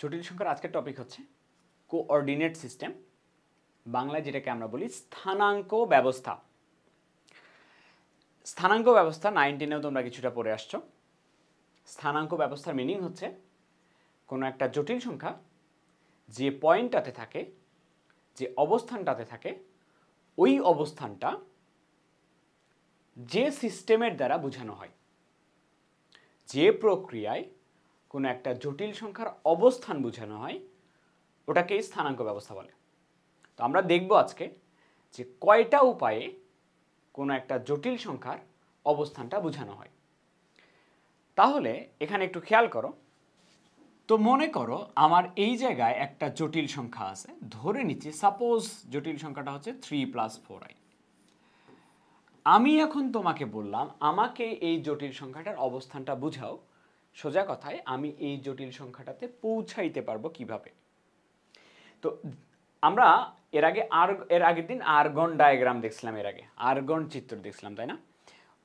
জটিল সংখ্যার আজকের টপিক হচ্ছে কোঅর্ডিনেট সিস্টেম, বাংলায় যেটাকে আমরা বলি স্থানাঙ্ক ব্যবস্থা। স্থানাঙ্ক ব্যবস্থা 9-10-এও তোমরা কিছুটা পড়ে আসছো। স্থানাঙ্ক ব্যবস্থার মিনিং হচ্ছে কোনো একটা জটিল সংখ্যা যে পয়েন্টটাতে থাকে, যে অবস্থানটাতে থাকে, ওই অবস্থানটা যে সিস্টেমের দ্বারা বোঝানো হয়, যে প্রক্রিয়ায় কোনো একটা জটিল সংখ্যার অবস্থান বোঝানো হয়, ওটাকেই স্থানাঙ্ক ব্যবস্থা বলে। তো আমরা দেখব আজকে যে কয়টা উপায়ে কোনো একটা জটিল সংখ্যার অবস্থানটা বোঝানো হয়। তাহলে এখানে একটু খেয়াল করো। তো মনে করো আমার এই জায়গায় একটা জটিল সংখ্যা আছে, ধরে নিচ্ছি সাপোজ জটিল সংখ্যাটা হচ্ছে 3 + 4i। আমি এখন তোমাকে বললাম আমাকে এই জটিল সংখ্যাটার অবস্থানটা বুঝাও। সোজা কথায় আমি এই জটিল সংখ্যাটাতে পৌঁছাইতে পারবো কিভাবে। তো আমরা এর আগের দিন আর্গন ডায়াগ্রাম দেখছিলাম, এর আগে আর্গন চিত্র দেখছিলাম, তাই না?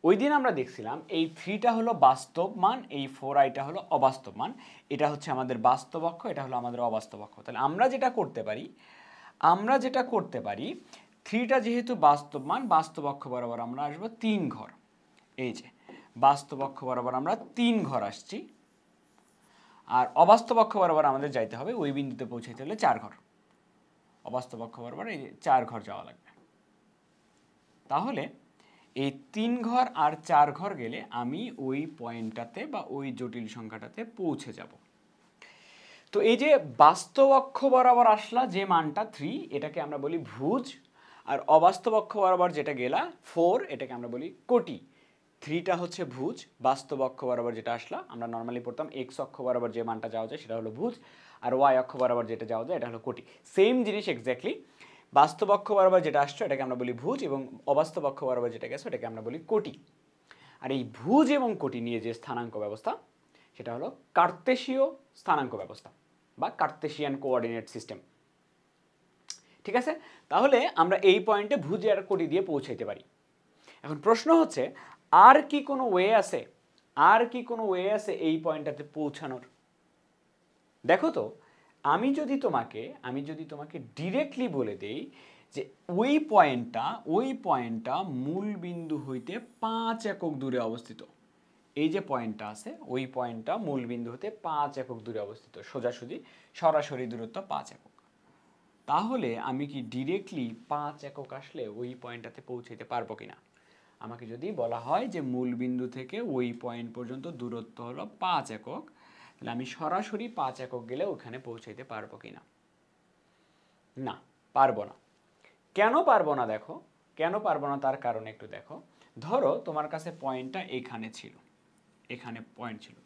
ওই দিন আমরা দেখছিলাম এই 3টা হলো বাস্তব মান, এই 4iটা হলো অবাস্তব মান। এটা হচ্ছে আমাদের বাস্তব অক্ষ, এটা হলো আমাদের অবাস্তব অক্ষ। তাহলে আমরা যেটা করতে পারি 3টা যেহেতু বাস্তব মান, বাস্তব অক্ষ বরাবর আমরা আসবো 3 ঘর। এই যে বাস্তব অক্ষ বরাবর আমরা 3 ঘর আসছি, আর অবাস্তব অক্ষ বরাবর আমাদের যাইতে হবে, ওই বিন্দুতে পৌঁছাইতে হলে 4 ঘর। অবাস্তব অক্ষ বরাবর এই 4 ঘর যাওয়া লাগবে। তাহলে এই 3 ঘর আর 4 ঘর গেলে আমি ওই পয়েন্টটাতে বা ওই জটিল সংখ্যাটাতে পৌঁছে যাব। তো এই যে বাস্তব অক্ষ বরাবর আসলা যে মানটা 3, এটাকে আমরা বলি ভুজ, আর অবাস্তব অক্ষ বরাবর যেটা গেলা 4, এটাকে আমরা বলি কোটি। 3টা হচ্ছে ভুজ, বাস্তব অক্ষ বরাবর যেটা আসলা, আমরা নর্মালি পড়তাম এক্স অক্ষ বরাবর যে মানটা যাওয়া যায় সেটা হলো ভুজ, আর ওয়াই অক্ষ বরাবর যেটা যাওয়া যায় এটা হলো কোটি। সেম জিনিস এক্স্যাক্টলি, বাস্তব অক্ষ বরাবর যেটা আসছে এটাকে আমরা বলি ভুজ, এবং অবাস্তব অক্ষ বরাবর যেটা গেছে এটাকে আমরা বলি কোটি। আর এই ভুজ এবং কোটি নিয়ে যে স্থানাঙ্ক ব্যবস্থা, সেটা হলো কার্তেশীয় স্থানাঙ্ক ব্যবস্থা বা কার্তেশিয়ান কোঅর্ডিনেট সিস্টেম। ঠিক আছে? তাহলে আমরা এই পয়েন্টে ভুজ আর কোটি দিয়ে পৌঁছাইতে পারি। এখন প্রশ্ন হচ্ছে আর কি কোনো ওয়ে আছে এই পয়েন্টটাতে পৌঁছানোর? দেখো তো, আমি যদি তোমাকে ডিরেক্টলি বলে দেই যে ওই পয়েন্টটা মূল বিন্দু হইতে 5 একক দূরে অবস্থিত। এই যে পয়েন্টটা আছে, ওই পয়েন্টটা মূল বিন্দু হতে 5 একক দূরে অবস্থিত, সরাসরি দূরত্ব 5 একক। তাহলে আমি কি ডিরেক্টলি 5 একক আসলে ওই পয়েন্টটাতে পৌঁছাইতে পারবো কিনা? আমাকে যদি বলা হয় যে মূল বিন্দু থেকে ওই পয়েন্ট পর্যন্ত দূরত্ব হলো 5 একক, তাহলে আমি সরাসরি 5 একক গেলে ওখানে পৌঁছাইতে পারবো কিনা? না, পারবো না। কেন পারবো না? দেখো, কেন পারবো না তার কারণ একটু দেখো। ধরো তোমার কাছে পয়েন্টটা এখানে ছিল, এখানে পয়েন্ট ছিল।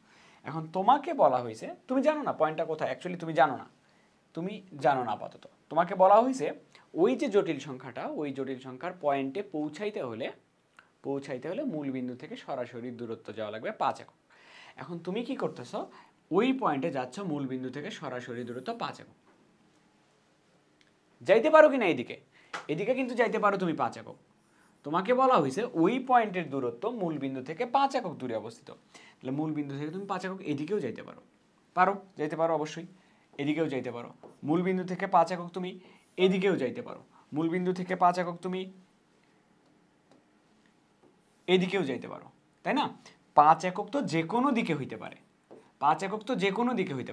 এখন তোমাকে বলা হয়েছে, তুমি জানো না পয়েন্টটা কোথায়, অ্যাকচুয়ালি তুমি জানো না আপাতত। তোমাকে বলা হয়েছে ওই যে জটিল সংখ্যাটা, ওই জটিল সংখ্যার পয়েন্টে পৌঁছাইতে হলে মূল বিন্দু থেকে সরাসরি দূরত্ব যাওয়া লাগবে 5 একক। এখন তুমি কি করতেছো? ওই পয়েন্টে যাচ্ছ, মূল বিন্দু থেকে সরাসরি দূরত্ব 5 একক। যাইতে পারো কিনা এদিকে কিন্তু যাইতে পারো তুমি 5 একক। তোমাকে বলা হয়েছে ওই পয়েন্টের দূরত্ব মূল বিন্দু থেকে 5 একক দূরে অবস্থিত। তাহলে মূল বিন্দু থেকে তুমি 5 একক এদিকেও যাইতে পারো অবশ্যই, এদিকেও যাইতে পারো। মূল বিন্দু থেকে 5 একক তুমি এদিকেও যাইতে পারো। মূল বিন্দু থেকে 5 একক তুমি এদিকেও যাইতে পারো, তাই না? 5 একক তো যে কোনো দিকে হইতে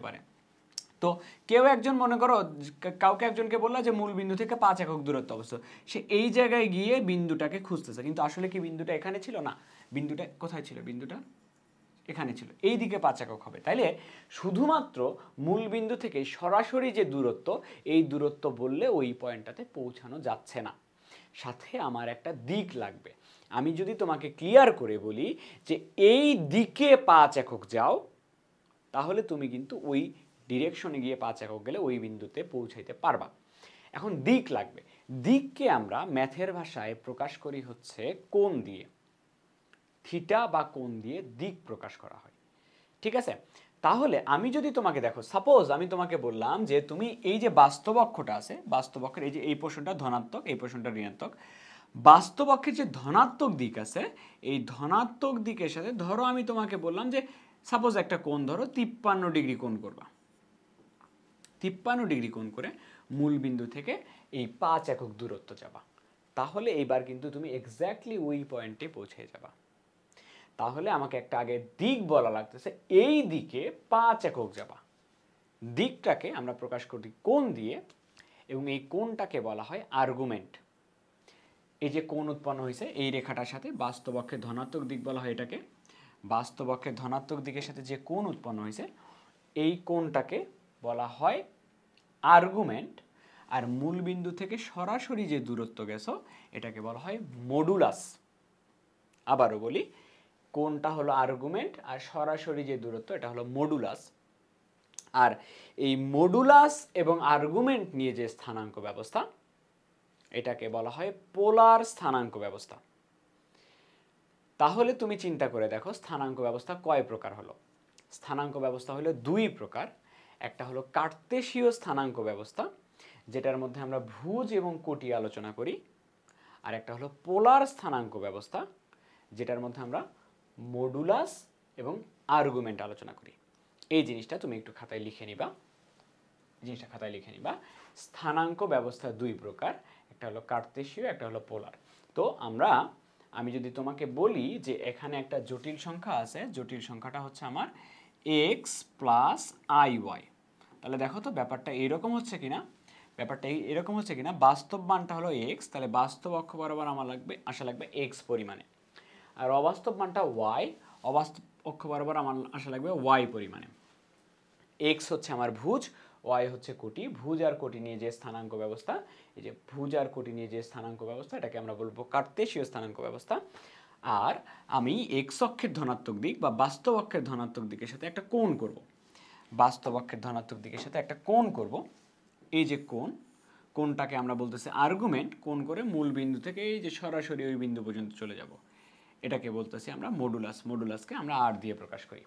পারে। তো কেউ একজন, মনে করো কাউকে একজনকে বললা যে মূল বিন্দু থেকে 5 একক দূরত্ব অবস্থিত, সে এই জায়গায় গিয়ে বিন্দুটাকে খুঁজতেছে, কিন্তু আসলে কি বিন্দুটা এখানে ছিল? না, বিন্দুটা কোথায় ছিল? বিন্দুটা এখানে ছিল, এই দিকে 5 একক হবে। তাইলে শুধুমাত্র মূল বিন্দু থেকে সরাসরি যে দূরত্ব, এই দূরত্ব বললে ওই পয়েন্টটাতে পৌঁছানো যাচ্ছে না, সাথে আমার একটা দিক লাগবে। আমি যদি তোমাকে ক্লিয়ার করে বলি যে এই দিকে 5 একক যাও, তাহলে তুমি কিন্তু ওই ডিরেকশনে গিয়ে 5 একক গেলে ওই বিন্দুতে পৌঁছাইতে পারবা। এখন দিক লাগবে। দিককে আমরা ম্যাথের ভাষায় প্রকাশ করি হচ্ছে কোণ দিয়ে, থিটা বা কোণ দিয়ে দিক প্রকাশ করা হয়। ঠিক আছে? তাহলে আমি যদি তোমাকে, দেখো সাপোজ আমি তোমাকে বললাম যে তুমি এই যে বাস্তব অক্ষটা আছে, বাস্তব অক্ষের এই যে এই পোর্শনটা ধনাত্মক, এই পোর্শনটা ঋণাত্মক, বাস্তব অক্ষের যে ধনাত্মক দিক আছে, এই ধনাত্মক দিকের সাথে ধরো আমি তোমাকে বললাম যে সাপোজ একটা কোণ ধরো 53 ডিগ্রি কোণ করবা। 53 ডিগ্রি কোণ করে মূল বিন্দু থেকে এই 5 একক দূরত্ব যাবা। তাহলে এইবার কিন্তু তুমি এক্স্যাক্টলি ওই পয়েন্টে পৌঁছে যাবা। তাহলে আমাকে একটা আগে দিক বলা লাগতেছে, এই দিকে 5 একক যাবা। দিকটাকে আমরা প্রকাশ করি কোণ দিয়ে, এবং এই কোণটাকে বলা হয় আর্গুমেন্ট। এই যে কোণ উৎপন্ন হয়েছে এই রেখাটার সাথে, বাস্তব অক্ষের ধনাত্মক দিক বলা হয় এটাকে। বাস্তব অক্ষের ধনাত্মক দিকের সাথে যে কোণ উৎপন্ন হয়েছে এই কোণটাকে বলা হয় আর্গুমেন্ট। আর মূল বিন্দু থেকে সরাসরি যে দূরত্ব গেছো এটাকে বলা হয় মডুলাস। আবারও বলি, কোণটা হলো আর্গুমেন্ট আর সরাসরি যে দূরত্ব এটা হলো মডুলাস। আর এই মডুলাস এবং আর্গুমেন্ট নিয়ে যে স্থানাঙ্ক ব্যবস্থা এটাকে বলা হয় পোলার স্থানাঙ্ক ব্যবস্থা। তাহলে তুমি চিন্তা করে দেখো স্থানাঙ্ক ব্যবস্থা কয় প্রকার হলো। স্থানাঙ্ক ব্যবস্থা হলো দুই প্রকার। একটা হলো কার্তেশীয় স্থানাঙ্ক ব্যবস্থা, যেটার মধ্যে আমরা ভুজ এবং কোটি আলোচনা করি। আর একটা হলো পোলার স্থানাঙ্ক ব্যবস্থা, যেটার মধ্যে আমরা মডুলাস এবং আর্গুমেন্ট আলোচনা করি। এই জিনিসটা তুমি একটু খাতায় লিখে নিবা, স্থানাঙ্ক ব্যবস্থা দুই প্রকার, একটা হলো কার্তেশীয়, একটা হলো পোলার। তো আমি যদি তোমাকে বলি যে এখানে একটা জটিল সংখ্যা আছে, জটিল সংখ্যাটা হচ্ছে আমার x প্লাস IY, তাহলে দেখো তো ব্যাপারটা এরকম হচ্ছে কিনা। বাস্তব মানটা হলো x, তাহলে বাস্তব অক্ষ বরাবর আমার আসা লাগবে x পরিমাণে। আর অবাস্তব মানটা y, অবাস্তব অক্ষ বরাবর আমার আসা লাগবে y পরিমাণে। x হচ্ছে আমার ভুজ, y হচ্ছে কোটি। ভুজ আর কোটি নিয়ে যে স্থানাঙ্ক ব্যবস্থা, এই যে ভুজ আর কোটি নিয়ে যে স্থানাঙ্ক ব্যবস্থা, এটাকে আমরা বলবো কার্তেশীয় স্থানাঙ্ক ব্যবস্থা। আর আমি x অক্ষের ধনাত্মক দিক বা বাস্তব অক্ষের ধনাত্মক দিকের সাথে একটা কোণ করব। বাস্তব অক্ষের ধনাত্মক দিকের সাথে একটা কোণ করব। এই যে কোণটাকে আমরা বলতেছি আর্গুমেন্ট। কোণ করে মূল বিন্দু থেকে এই যে সরাসরি ওই বিন্দু পর্যন্ত চলে যাব, এটাকে বলতেছি আমরা মডুলাস। মডুলাসকে আমরা আর দিয়ে প্রকাশ করি।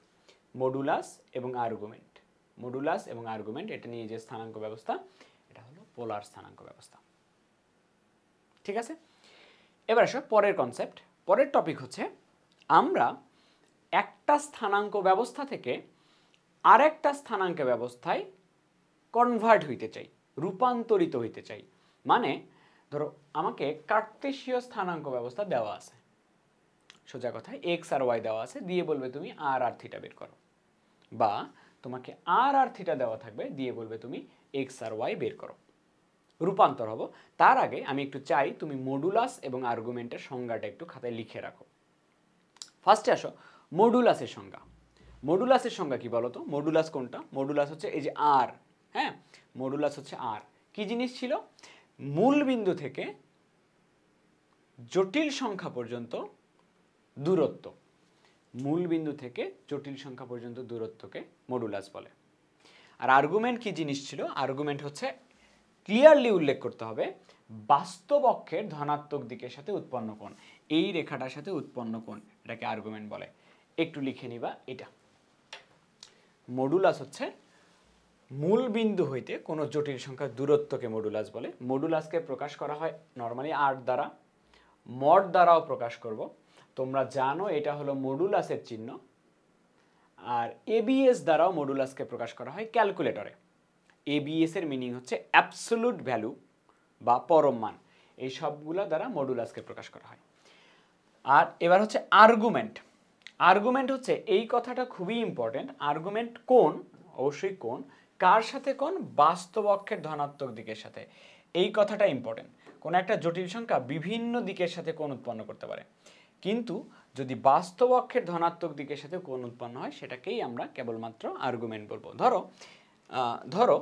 মডুলাস এবং আর্গুমেন্ট এটা নিয়ে যে স্থানাঙ্ক ব্যবস্থা এটা হলো পোলার স্থানাঙ্ক ব্যবস্থা। ঠিক আছে, এবার আসো পরের কনসেপ্ট। পরের টপিক হচ্ছে আমরা একটা স্থানাঙ্ক ব্যবস্থা থেকে আরেকটা স্থানাঙ্ক ব্যবস্থায় কনভার্ট হইতে চাই, রূপান্তরিত হইতে চাই। মানে ধরো আমাকে কার্তেশীয় স্থানাঙ্ক ব্যবস্থা দেওয়া আছে, সোজা কথায় x আর y দেওয়া আছে, দিয়ে বলবে তুমি r আর থিটা বের করো। বা তোমাকে r আর থিটা দেওয়া থাকবে, দিয়ে বলবে তুমি x আর y বের করো। রূপান্তর হবো তার আগে আমি একটু চাই তুমি মডুলাস এবং আর্গুমেন্টের সংজ্ঞাটা একটু খাতায় লিখে রাখো। ফার্স্টে আসো মডুলাসের সংজ্ঞা। মডুলাসের সংজ্ঞা কি বলো তো? মডুলাস কোনটা? মডুলাস হচ্ছে এই যে r। হ্যাঁ, মডুলাস হচ্ছে r। কি জিনিস ছিল? মূল বিন্দু থেকে জটিল সংখ্যা পর্যন্ত দূরত্ব। মূল বিন্দু থেকে জটিল সংখ্যা পর্যন্ত দূরত্বকে মডুলাস বলে। আর আর্গুমেন্ট কি জিনিস ছিল? আর্গুমেন্ট হচ্ছে ক্লিয়ারলি উল্লেখ করতে হবে বাস্তব অক্ষের ধনাত্মক দিকের সাথে উৎপন্ন কোণ, এই রেখাটার সাথে উৎপন্ন কোণ, এটাকে আর্গুমেন্ট বলে। একটু লিখে নিবা এটা। মডুলাস হচ্ছে মূল বিন্দু হইতে কোনো জটিল সংখ্যার দূরত্বকে মডুলাস বলে। মডুলাসকে প্রকাশ করা হয় নর্মালি r দ্বারা, মড দ্বারাও প্রকাশ করব। তোমরা জানো এটা হলো মডুলাসের চিহ্ন। আর ABS দ্বারাও মডুলাসকে প্রকাশ করা হয় ক্যালকুলেটরে। ABS এর মিনিং হচ্ছে অ্যাবসোলুট ভ্যালু বা পরম মান। এই সবগুলো দ্বারা মডুলাসকে প্রকাশ করা হয়। আর এবার হচ্ছে আর্গুমেন্ট। আর্গুমেন্ট হচ্ছে, এই কথাটা খুবই ইম্পর্টেন্ট, আর্গুমেন্ট কোণ, অবশ্যই কোণ, কার সাথে কোণ? বাস্তব অক্ষের ধনাত্মক দিকের সাথে। এই কথাটা ইম্পর্টেন্ট। কোনো একটা জটিল সংখ্যা বিভিন্ন দিকের সাথে কোণ উৎপন্ন করতে পারে, কিন্তু যদি বাস্তব অক্ষের ধনাত্মক দিকের সাথে কোণ উৎপন্ন হয় সেটাকেই আমরা কেবলমাত্র আর্গুমেন্ট বলবো। ধরো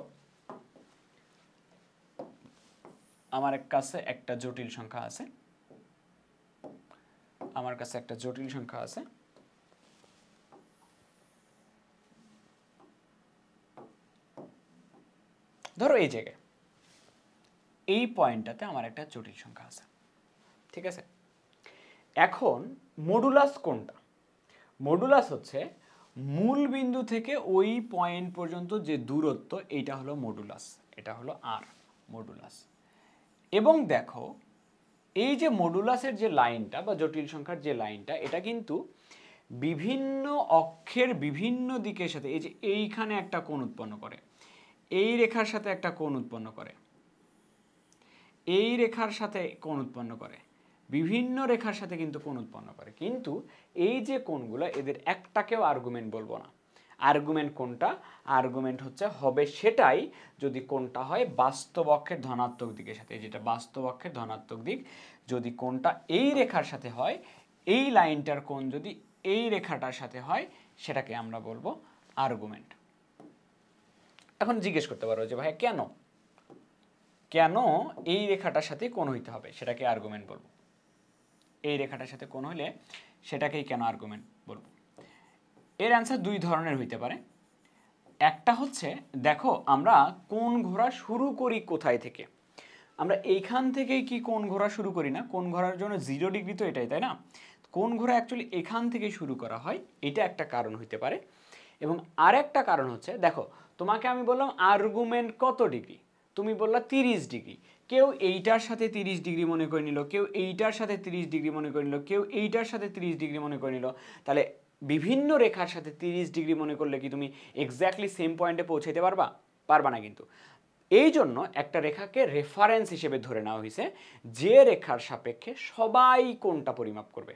আমার কাছে একটা জটিল সংখ্যা আছে, ধরো এই জায়গায় এই পয়েন্টটাতে আমার একটা জটিল সংখ্যা আছে। ঠিক আছে, এখন মডুলাস কোনটা? মডুলাস হচ্ছে মূল বিন্দু থেকে ওই পয়েন্ট পর্যন্ত যে দূরত্ব, এইটা হলো মডুলাস, এটা হলো r মডুলাস। এবং দেখো এই যে মডুলাসের যে লাইনটা বা জটিল সংখ্যার যে লাইনটা, এটা কিন্তু বিভিন্ন অক্ষের বিভিন্ন দিকের সাথে, এই যে এইখানে একটা কোণ উৎপন্ন করে, এই রেখার সাথে একটা কোণ উৎপন্ন করে, এই রেখার সাথে কোণ উৎপন্ন করে, বিভিন্ন রেখার সাথে কিন্তু কোণ উৎপন্ন করে, কিন্তু এই যে কোণগুলো এদের একটাকেও আর্গুমেন্ট বলবো না। আর্গুমেন্ট কোনটা? আর্গুমেন্ট হবে সেটাই যদি কোনটা হয় বাস্তব অক্ষের ধনাত্মক দিকের সাথে, যেটা বাস্তব অক্ষের ধনাত্মক দিক, যদি কোনটা এই রেখার সাথে হয়, এই লাইনটার কোণ যদি এই রেখাটার সাথে হয়, সেটাকে আমরা বলবো আর্গুমেন্ট। এখন জিজ্ঞেস করতে পারো যে ভাই কেন কেন এই রেখাটার সাথে কোণ হইতে হবে, সেটাকে আর্গুমেন্ট বলবো। এই রেখাটার সাথে কোণ হইলে সেটাকেই কেন আর্গুমেন্ট বলবো? এর অ্যান্সার দুই ধরনের হইতে পারে। একটা হচ্ছে, দেখো আমরা কোণ ঘোরা শুরু করি কোথায় থেকে? আমরা এইখান থেকেই কি কোণ ঘোরা শুরু করি না? কোণ ঘোরার জন্য 0 ডিগ্রি তো এটাই, তাই না? কোণ ঘোরা অ্যাকচুয়ালি এখান থেকেই শুরু করা হয়, এটা একটা কারণ হইতে পারে। এবং আরেকটা কারণ হচ্ছে, দেখো তোমাকে আমি বললাম আর্গুমেন্ট কত ডিগ্রি, তুমি বললা 30 ডিগ্রি। কেউ এইটার সাথে 30 ডিগ্রি মনে করে নিল, কেউ এইটার সাথে 30 ডিগ্রি মনে করে নিল, কেউ এইটার সাথে 30 ডিগ্রি মনে করে নিল। তাহলে বিভিন্ন রেখার সাথে 30 ডিগ্রি মনে করলে কি তুমি এক্স্যাক্টলি সেম পয়েন্টে পৌঁছাইতে পারবা? পারবা না কিন্তু। এই জন্য একটা রেখাকে রেফারেন্স হিসেবে ধরে নেওয়া হয়েছে, যে রেখার সাপেক্ষে সবাই কোণটা পরিমাপ করবে।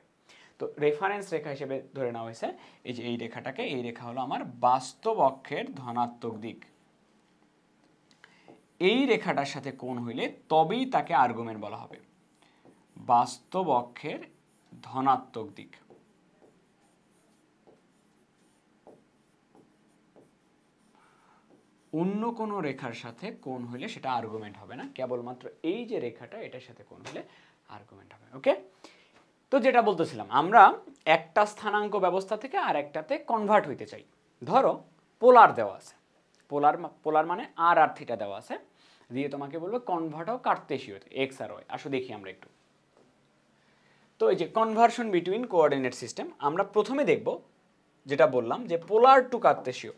তো রেফারেন্স রেখা হিসেবে ধরে নেওয়া হয়েছে এই যে এই রেখাটাকে, এই রেখা হলো আমার বাস্তব অক্ষের ধনাত্মক দিক। এই রেখাটার সাথে কোণ হইলে তবেই তাকে আর্গুমেন্ট বলা হবে, বাস্তব অক্ষের ধনাত্মক দিক। অন্য কোনো রেখার সাথে কোণ হইলে সেটা আর্গুমেন্ট হবে না, কেবলমাত্র এই যে রেখাটা এটার সাথে কোণ হলে আর্গুমেন্ট হবে। ওকে, তো যেটা বলতেছিলাম, আমরা একটা স্থানাঙ্ক ব্যবস্থা থেকে আর একটাতে কনভার্ট হইতে চাই। ধরো পোলার দেওয়া আছে, পোলার মানে আর আর থিটা দেওয়া আছে, দিয়ে তোমাকে বলবো কনভার্ট হও কার্তেশীয়তে, এক্স আর ওয়াই। আসো দেখি আমরা একটু। তো এই যে কনভার্সন বিটুইন কোঅর্ডিনেট সিস্টেম, আমরা প্রথমে দেখব যেটা বললাম যে পোলার টু কার্তেশীয়।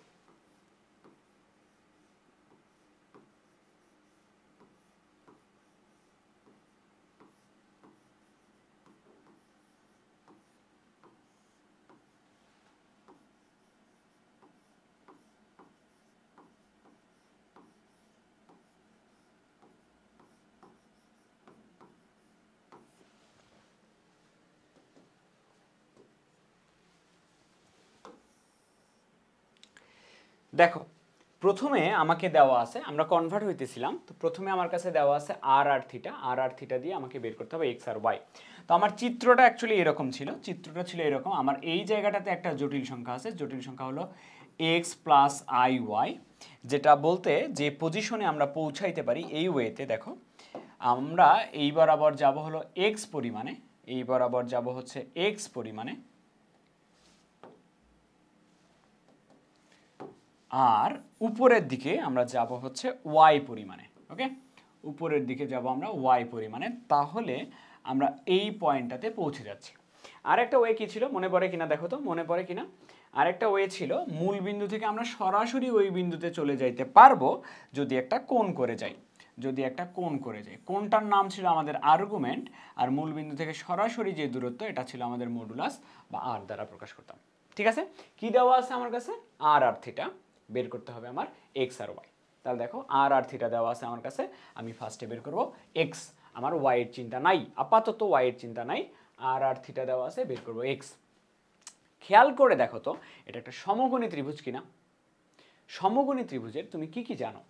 দেখো প্রথমে আমাকে দেওয়া আছে, আমরা কনভার্ট হইতেছিলাম, তো প্রথমে আমার কাছে দেওয়া আছে আর আর থিটা, আর আর থিটা দিয়ে আমাকে বের করতে হবে এক্স আর ওয়াই। তো আমার চিত্রটা অ্যাকচুয়ালি এরকম ছিল, চিত্রটা ছিল এরকম। আমার এই জায়গাটাতে একটা জটিল সংখ্যা আছে, জটিল সংখ্যা হলো এক্স প্লাস আই ওয়াই, যেটা বলতে যে পজিশনে আমরা পৌঁছাইতে পারি এই ওয়েতে। দেখো আমরা এই বরাবর যাব হলো এক্স পরিমাণে, এই বরাবর যাব হচ্ছে এক্স পরিমাণে, আর উপরের দিকে আমরা যাব হচ্ছে ওয়াই পরিমাণে। ওকে, উপরের দিকে যাব আমরা ওয়াই পরিমাণে, তাহলে আমরা এই পয়েন্টটাতে পৌঁছে যাচ্ছি। আরেকটা ওয়ে কি ছিল মনে পড়ে কিনা দেখো তো, মনে পড়ে কিনা? আরেকটা ওয়ে ছিল, মূল বিন্দু থেকে আমরা সরাসরি ওই বিন্দুতে চলে যাইতে পারবো যদি একটা কোণ করে যাই, যদি একটা কোণ করে যাই। কোণটার নাম ছিল আমাদের আর্গুমেন্ট, আর মূল বিন্দু থেকে সরাসরি যে দূরত্ব এটা ছিল আমাদের মডুলাস বা আর দ্বারা প্রকাশ করতাম। ঠিক আছে, কি দেওয়া আছে আমার কাছে? আর আর থিটা বের করতে হবে আমার এক্স আর ওয়াই। তাহলে দেখো আর আর থিটা দেওয়া আছে আমার কাছে, আমি ফার্স্টে বের করব এক্স, আমার ওয়াই এর চিন্তা নাই, আপাতত ওয়াই এর চিন্তা নাই, আর আর থিটা দেওয়া আছে, বের করব এক্স। খেয়াল করে দেখো তো এটা একটা সমকোণী ত্রিভুজ কিনা। সমকোণী ত্রিভুজের তুমি কি কি জানো?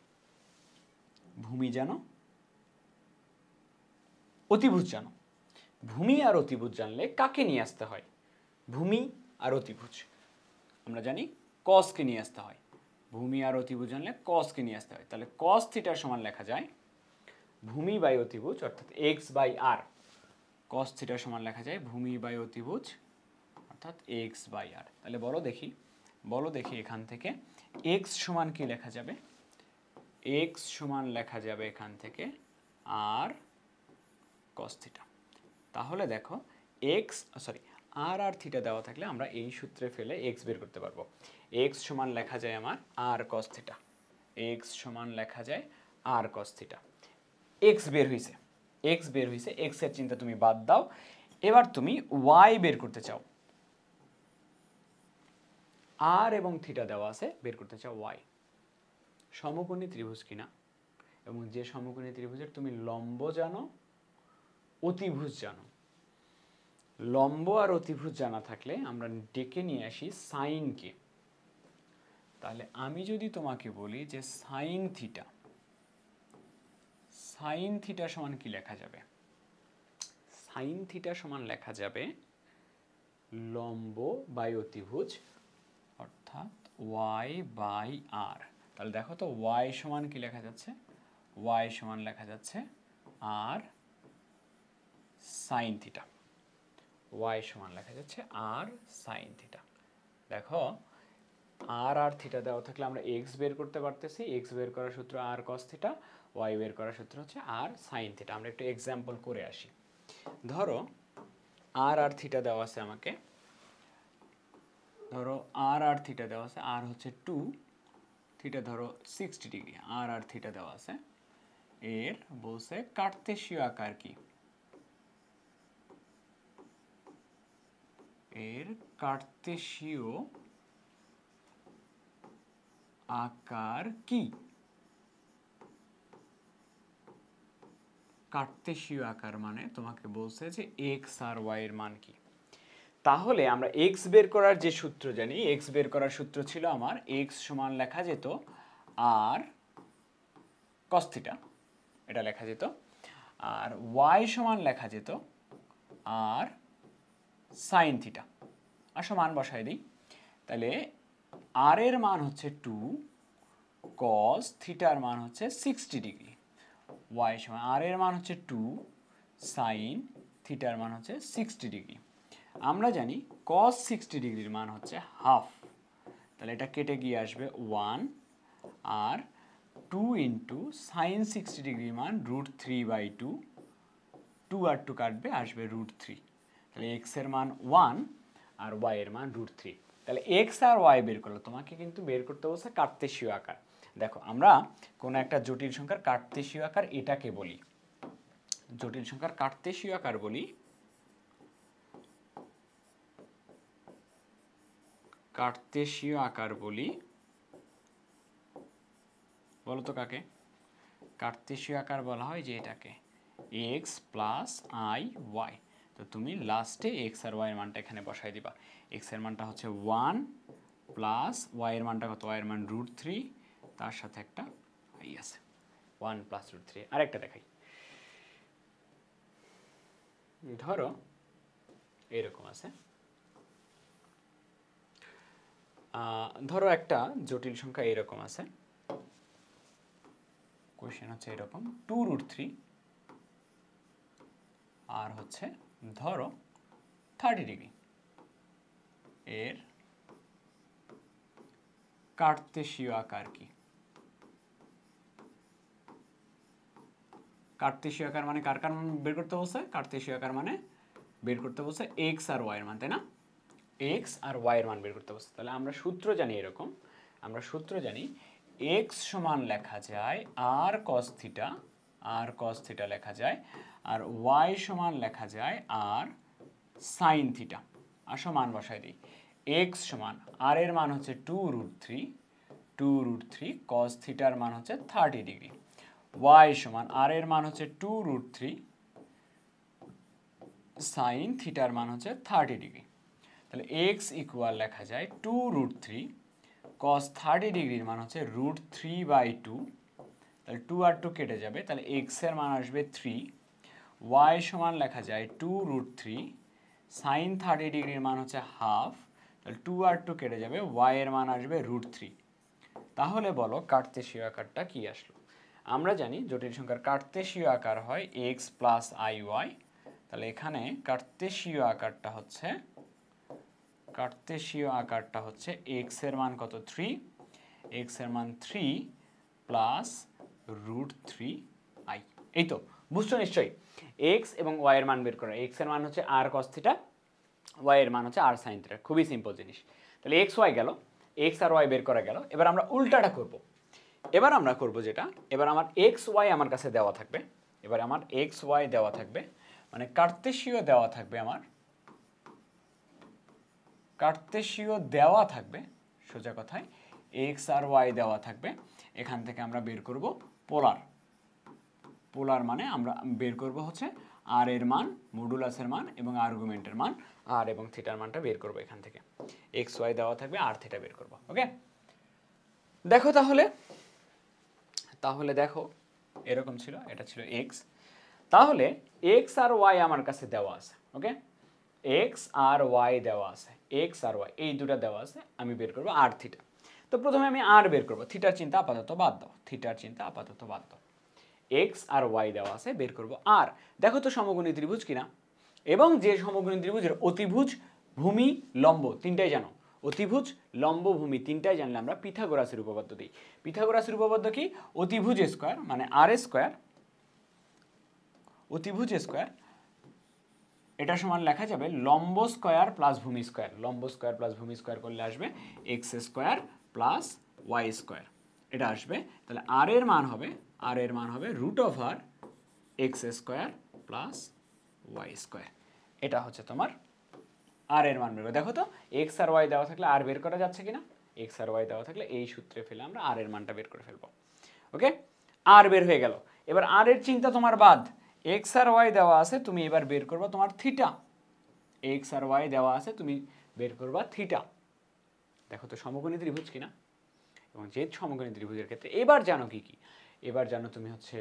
ভূমি জানো, অতিভুজ জানো। ভূমি আর অতিভুজ জানলে কাকে নিয়ে আসতে হয়? ভূমি আর অতিভুজ আমরা জানি কসকে নিয়ে আসতে হয়। ভূমি আর অতিভুজ জানলে কসকে নিয়ে আসতে হয়। তাহলে কস থিটার সমান লেখা যায় ভূমি বাই অতিভুজ, অর্থাৎ এক্স বাই আর। কস থিটার সমান লেখা যায় ভূমি বাই অতিভুজ অর্থাৎ এক্স বাই আর। তাহলে বলো দেখি এখান থেকে এক্স সমান কি লেখা যাবে? এক্স সমান লেখা যাবে এখান থেকে আর কস থিটা। তাহলে দেখো আর আর থিটা দেওয়া থাকলে আমরা এই সূত্রে ফেলে এক্স বের করতে পারবো। এক্স সমান লেখা যায় আমার আর কস থিটা, এক্স সমান লেখা যায় আর কস থিটা। এক্স বের হইছে, এক্স এর চিন্তা তুমি বাদ দাও। এবার তুমি ওয়াই বের করতে চাও, আর এবং থিটা দেওয়া আছে, বের করতে চাও ওয়াই। সমকোণী ত্রিভুজ কিনা, এবং যে সমকোণী ত্রিভুজের তুমি লম্ব জানো, অতিভুজ জানো। লম্ব আর অতিভুজ জানা থাকলে আমরা ডেকে নিয়ে আসি সাইনকে। তাহলে আমি যদি তোমাকে বলি যে সাইন থিটা, সাইন থিটা সমান কি লেখা যাবে? সাইন থিটা সমান লেখা যাবে লম্ব বাই অতিভুজ, অর্থাৎ ওয়াই বাই আর। তাহলে দেখো তো ওয়াই সমান কি লেখা যাচ্ছে? ওয়াই সমান লেখা যাচ্ছে আর সাইন থিটা। ওয়াই সমান লেখা যাচ্ছে আর সাইন থিটা। দেখো আর থিটা দেওয়া থাকলে আমরা এক্স বের করতে পারতেছি। এক্স বের করার সূত্র আর কস থিটা, ওয়াই বের করার সূত্র হচ্ছে আর সাইন থিটা। আমরা একটু এক্সাম্পল করে আসি। ধরো আর থিটা দেওয়া আছে আমাকে, ধরো আর থিটা দেওয়া আছে, আর হচ্ছে 2, থিটা ধরো 60 ডিগ্রি। আর থিটা দেওয়া আছে, এর বলছে কার্তেশীয় আকার কি? এর কার্তেশীয় আকার কি? কার্তেশীয় আকার মানে তোমাকে বলছে যে এক্স আর ওয়াই এর মান কি। তাহলে আমরা এক্স বের করার যে সূত্র জানি, এক্স বের করার সূত্র ছিল আমার এক্স সমান লেখা যেত আর কস থিটা, এটা লেখা যেত। আর ওয়াই সমান লেখা যেত আর সাইন থিটা। আসো মান বসাই দিই। তাহলে আর এর মান হচ্ছে 2, কস থিটার মান হচ্ছে 60 ডিগ্রি। ওয়াই সমান আর এর মান হচ্ছে 2, সাইন থিটার মান হচ্ছে 60 ডিগ্রি। আমরা জানি কস 60 ডিগ্রির মান হচ্ছে হাফ। তাহলে এটা কেটে গিয়ে আসবে 1, আর 2 ইন্টু সাইন 60 ডিগ্রির মান √3/2। 2 আর 2 কাটবে, আসবে √3। তাহলে এক্স এর মান 1 আর ওয়াই এর মান √3। তাহলে এক্স আর ওয়াই বের করলো, তোমাকে কিন্তু বের করতে বলছে কার্তেশীয় আকার। দেখো আমরা কোনো একটা জটিল সংখ্যার কার্তেশীয় আকার এটাকে বলি, জটিল সংখ্যার কার্তেশীয় আকার বলি কার্তেশীয় আকার বলি, বলো তো কাকে? কার্তেশীয় আকার বলা হয় যে এটাকে এক্স প্লাস আই ওয়াই। তো তুমি লাস্টে এক্স আর ওয়াই এর মানটা এখানে বসাই দিবা। এক্স এর মানটা হচ্ছে 1 প্লাস ওয়াই এর মানটা কত? ওয়াই এর মান √3, তার সাথে একটা আই আছে, 1 প্লাস √3। আরেকটা দেখাই। ধরো এরকম আছে, ধরো একটা জটিল সংখ্যা এরকম আছে, কোশ্চেন হচ্ছে এরকম 2√3 আর হচ্ছে ধরো 30 ডিগ্রি। এর কার্তেশীয় আকার কি? কার্তেশীয় আকার মানে কার কার মান বের করতে বলছে? কার্তেশীয় আকার মানে বের করতে বলছে এক্স আর ওয়াই এর মান, তাই না? এক্স আর ওয়াই এর মান বের করতে বলছে। তাহলে আমরা সূত্র জানি এরকম, আমরা সূত্র জানি এক্স সমান লেখা যায় আর কস থিটা, আর কস থিটা লেখা যায়, আর ওয়াই সমান লেখা যায় আর সাইন থিটা। আসো মান বসাই দিই। এক্স সমান আর এর মান হচ্ছে 2√3 কস থিটার মান হচ্ছে 30 ডিগ্রি। ওয়াই সমান আর এর মান হচ্ছে 2√3 সাইন থিটার মান হচ্ছে 30 ডিগ্রি। তাহলে এক্স ইকুয়াল লেখা যায় 2√3 কস 30 ডিগ্রির মান হচ্ছে √3/2। তাহলে 2 আর 2 কেটে যাবে, তাহলে এক্স এর মান আসবে 3। ওয়াই সমান লেখা যায় 2√3 সাইন 30 ডিগ্রির মান হচ্ছে হাফ। তাহলে 2 আর 2 কেটে যাবে, ওয়াই এর মান আসবে √3। তাহলে বলো কার্তেশীয় আকারটা কি আসলো? আমরা জানি জটিল সংখ্যার কার্তেশীয় আকার হয় এক্স প্লাস আই ওয়াই। তাহলে এখানে কার্তেশীয় আকারটা হচ্ছে এক্স এর মান কত? 3। এক্স এর মান 3 প্লাস √3i। এই তো বুঝছো নিশ্চয়ই? এক্স এবং ওয়াই এর মান বের করা। এক্স এর মান হচ্ছে আর কস থিটা, ওয়াই এর মান হচ্ছে আর সাইন থিটা। খুবই সিম্পল জিনিস। তাহলে এক্স ওয়াই গেল, এক্স আর ওয়াই বের করা গেল। এবার আমরা উল্টাটা করব। এবার আমরা করব যেটা, এবার আমার এক্স ওয়াই আমার কাছে দেওয়া থাকবে। এবার আমার এক্স ওয়াই দেওয়া থাকবে, মানে কার্তেশীয় দেওয়া থাকবে, আমার কার্তেশীয় দেওয়া থাকবে সোজা কথায় এক্স আর ওয়াই দেওয়া থাকবে, এখান থেকে আমরা বের করব পোলার। পোলার মানে আমরা বের করব হচ্ছে আর এর মান, মডুলাসের মান এবং আর্গুমেন্টের মান, আর এবং থিটার মানটা বের করব এখান থেকে। এক্স ওয়াই দেওয়া থাকবে, আর থিটা বের করব। ওকে, দেখো তাহলে দেখো এরকম ছিল, এটা ছিল এক্স। তাহলে এক্স আর ওয়াই আমার কাছে দেওয়া আছে। ওকে, এক্স আর ওয়াই দেওয়া আছে, এক্স আর ওয়াই এই দুটো দেওয়া আছে, আমি বের করব আর থিটা। তো প্রথমে আমি আর বের করব, থিটার চিন্তা আপাতত বাদ দাও, থিটার চিন্তা আপাতত বাদ দাও। এক্স আর ওয়াই দেওয়া আছে, বের করব আর। দেখো তো সমকোণী ত্রিভুজ কিনা, এবং যে সমকোণী ত্রিভুজের অতিভুজ, ভূমি, লম্ব তিনটাই জানো, অতিভুজ, লম্ব, ভূমি তিনটাই জানলে আমরা পিথাগোরাসের উপপাদ্য দিই। পিথাগোরাসের উপপাদ্য কি? অতিভুজ স্কয়ার মানে আর স্কয়ার, অতিভুজ স্কয়ার এটা সমান লেখা যাবে লম্ব স্কয়ার প্লাস ভূমি স্কয়ার। লম্ব স্কয়ার প্লাস ভূমি স্কয়ার করলে আসবে x square plus y square, এটা আসবে। তাহলে আর এর মান হবে root over x square plus y square. এটা হচ্ছে তোমার আর এর মান বের করো। দেখো তো এক্স আর ওয়াই দেওয়া থাকলে আর বের করা যাচ্ছে কিনা, এক্স আর ওয়াই দেওয়া থাকলে এই সূত্রে ফেলে আমরা আর এর মানটা বের করে ফেলবো। ওকে, আর বের হয়ে গেল। এবার আর এর চিন্তা তোমার বাদ, এক্স আর ওয়াই দেওয়া আছে, তুমি এবার বের করবা তোমার থিটা। এক্স আর ওয়াই দেওয়া আছে, তুমি বের করবা থিটা। দেখো তো সমকোণী ত্রিভুজ কিনা, এবং যে সমকোণী ত্রিভুজের ক্ষেত্রে এবার জানো কি কি, এবার জানো তুমি হচ্ছে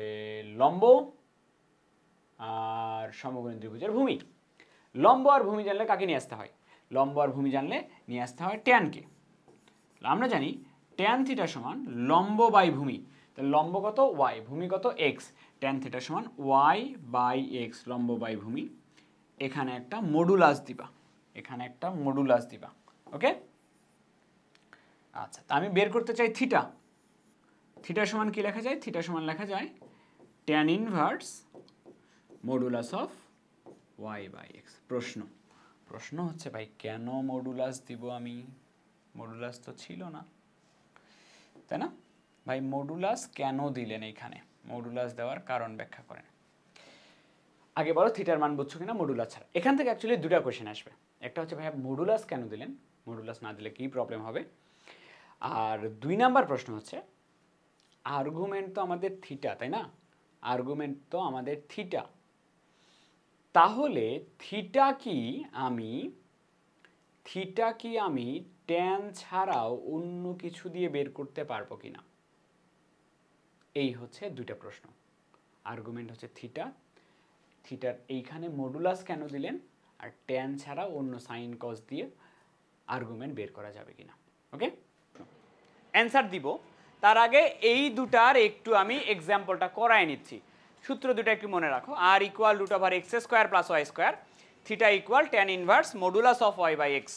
লম্ব আর সমকোণী ত্রিভুজের ভূমি। লম্ব আর ভূমি জানলে কাকে নিয়ে আসতে হয়? লম্ব আর ভূমি জানলে নিয়ে আসতে হয় ট্যানকে। আমরা জানি ট্যান থিটা সমান লম্ব বাই ভূমি, তাহলে লম্ব কত ওয়াই, ভূমি কত এক্স, ট্যান থিটা সমান ওয়াই বাই এক্স, লম্ব বাই ভূমি। এখানে একটা মডুলাস দিবা, এখানে একটা মডুলাস দিবা। ওকে, আচ্ছা, তা আমি বের করতে চাই থিটা। থিটা সমান কি লেখা যায়? থিটা সমান লেখা যায় tan inverse modulus of y by x. প্রশ্ন হচ্ছে ভাই কেন মডুলাস দিব আমি? মডুলাস তো ছিল না, তাই না ভাই? মডুলাস কেন দিলেন এখানে? মডুলাস দেওয়ার কারণ ব্যাখ্যা করেন। আগে বলো থিটার মান বুঝছো কিনা মডুলাস ছাড়া। এখান থেকে অ্যাকচুয়ালি দুটা কোশ্চেন আসবে, একটা হচ্ছে ভাইয়া মডুলাস কেন দিলেন, মডুলাস না দিলে কি প্রবলেম হবে, আর 2 নাম্বার প্রশ্ন হচ্ছে আর্গুমেন্ট তো আমাদের থিটা, তাই না? আর্গুমেন্ট তো আমাদের থিটা, তাহলে থিটা কি আমি ট্যান ছাড়াও অন্য কিছু দিয়ে বের করতে পারবো কিনা? এই হচ্ছে দুইটা প্রশ্ন। আর্গুমেন্ট হচ্ছে থিটা, থিটার এইখানে মডুলাস কেন দিলেন, আর ট্যান ছাড়া অন্য সাইন কস দিয়ে আর্গুমেন্ট বের করা যাবে কিনা। ওকে, অ্যান্সার দিব তার আগে এই দুটার একটু আমি এক্সাম্পলটা করাই নিচ্ছি। সূত্র দুটো একটু মনে রাখো, r equal root over x square plus y square, theta equal tan inverse modulus of y by x.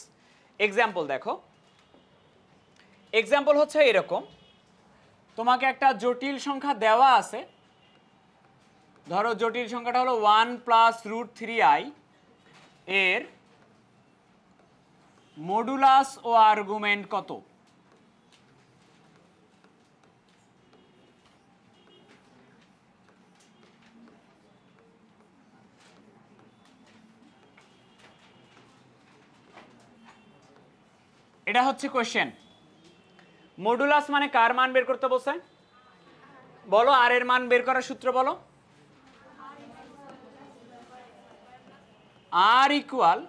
Example দেখো, এক্সাম্পল হচ্ছে এরকম, তোমাকে একটা জটিল সংখ্যা দেওয়া আছে, ধরো জটিল সংখ্যাটা হলো 1 প্লাস রুট 3i, এর মডুলাস ও আর্গুমেন্ট কত? এটা হচ্ছে কোশ্চেন। মডুলাস মানে কার মান বের করতে বলছে? বলো, আর এর মান বের করার সূত্র বলো। R equal